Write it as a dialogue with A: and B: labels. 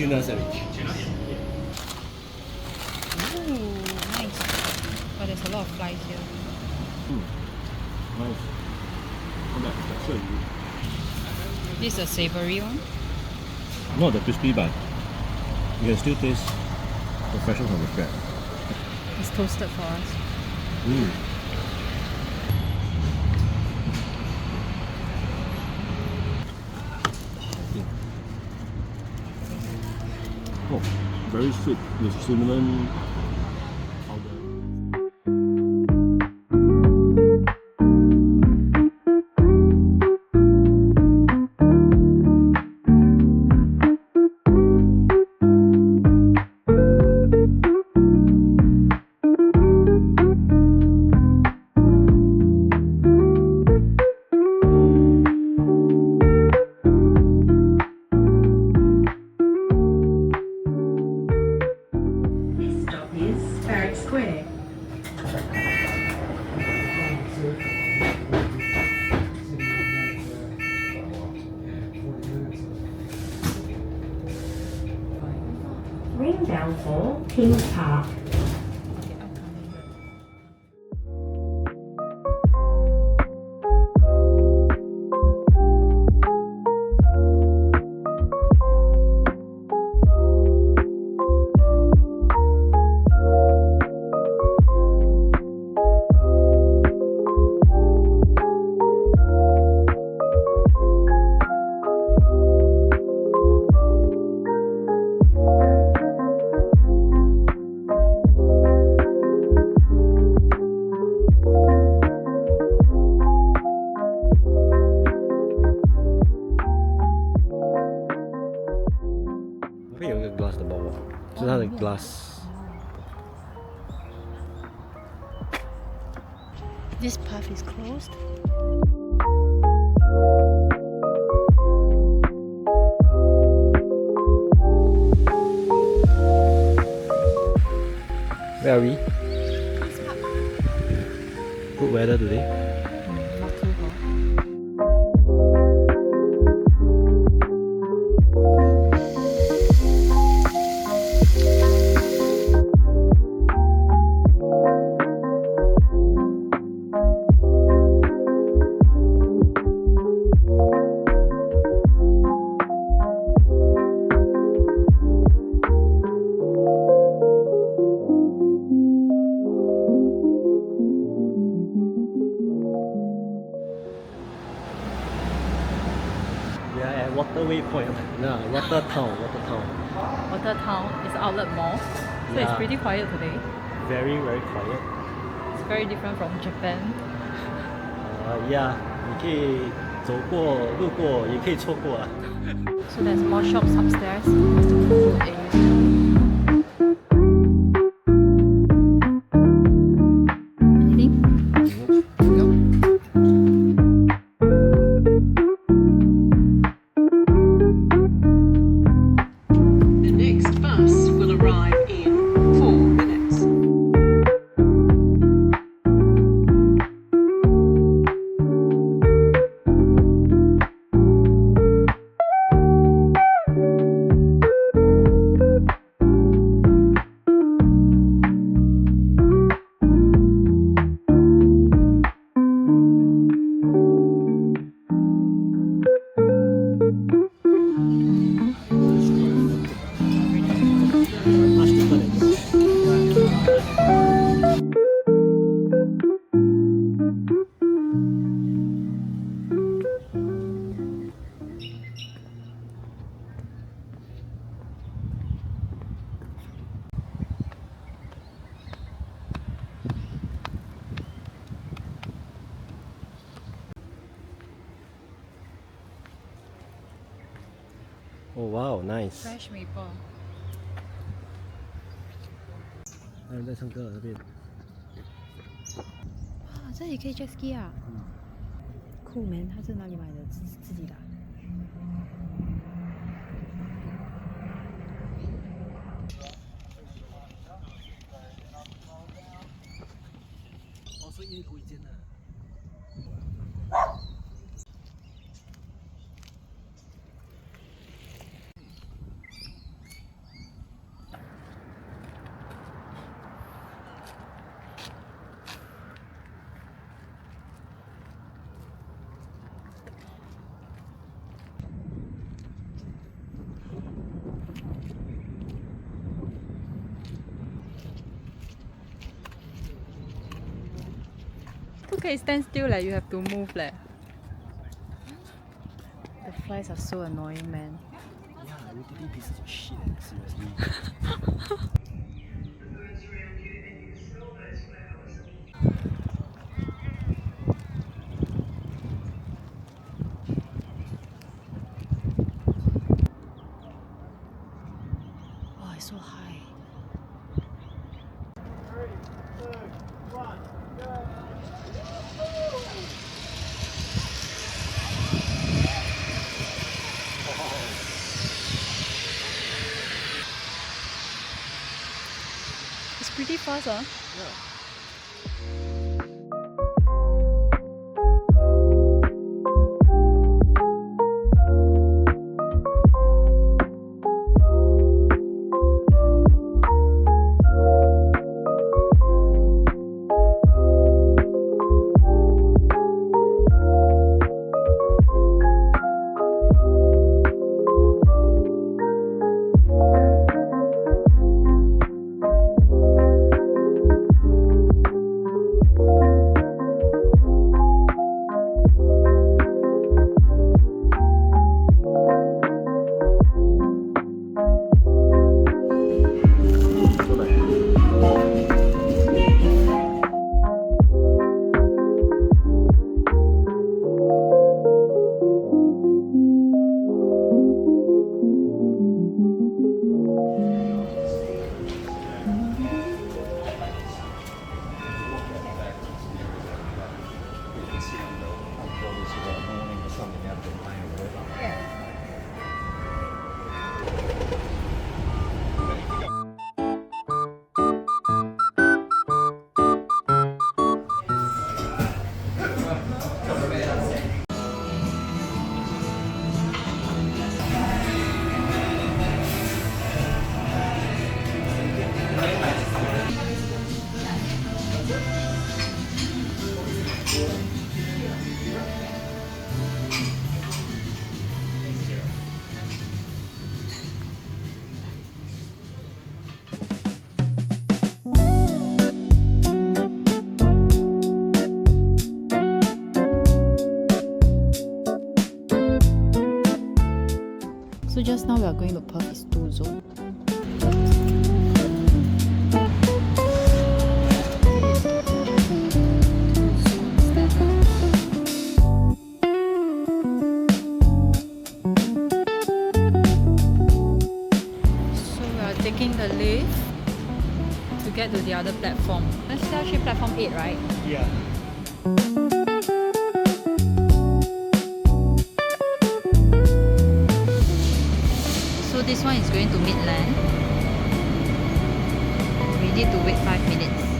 A: tuna sandwich.
B: Ooh, nice. But there's a lot of flies here.
A: Nice. That's so good.
B: This is a savory one.
A: Not the crispy, but you can still taste the freshness of the bread.
B: It's toasted for us.
A: Oh, very sweet with cinnamon powder.
C: Quay. Ring down for Kings Park.
A: glass 的包包，这是它的 glass。
B: This path is closed.
A: Where are we? Good weather today.
B: Not too hot.
A: Waterway point. No, Watertown.
B: Watertown is outlet mall, so it's pretty quiet today.
A: Very, very quiet.
B: It's very different from Japan.
A: Yeah, 你可以走过、路过，也可以错过啊。
B: So there's more shops upstairs. Food area.
A: Oh wow, nice.
B: Fresh maple.
A: 还有人在唱歌那边。
B: 哇，这里可以 jet ski 啊！酷 man， 他是哪里买的？自己的啊。
A: 哦，是一头一间的。
B: 不可以 stand still 嘞 you have to move 嘞 The flies are so annoying, man.
D: Yeah, literally pieces of shit, seriously.
B: Oh, it's so high. It's pretty fast, huh? So just now we are going to Perth Station. So we are taking the lift to get to the other platform. That's actually platform 8, right?
D: Yeah.
B: So this one is going to Midland. We need to wait 5 minutes.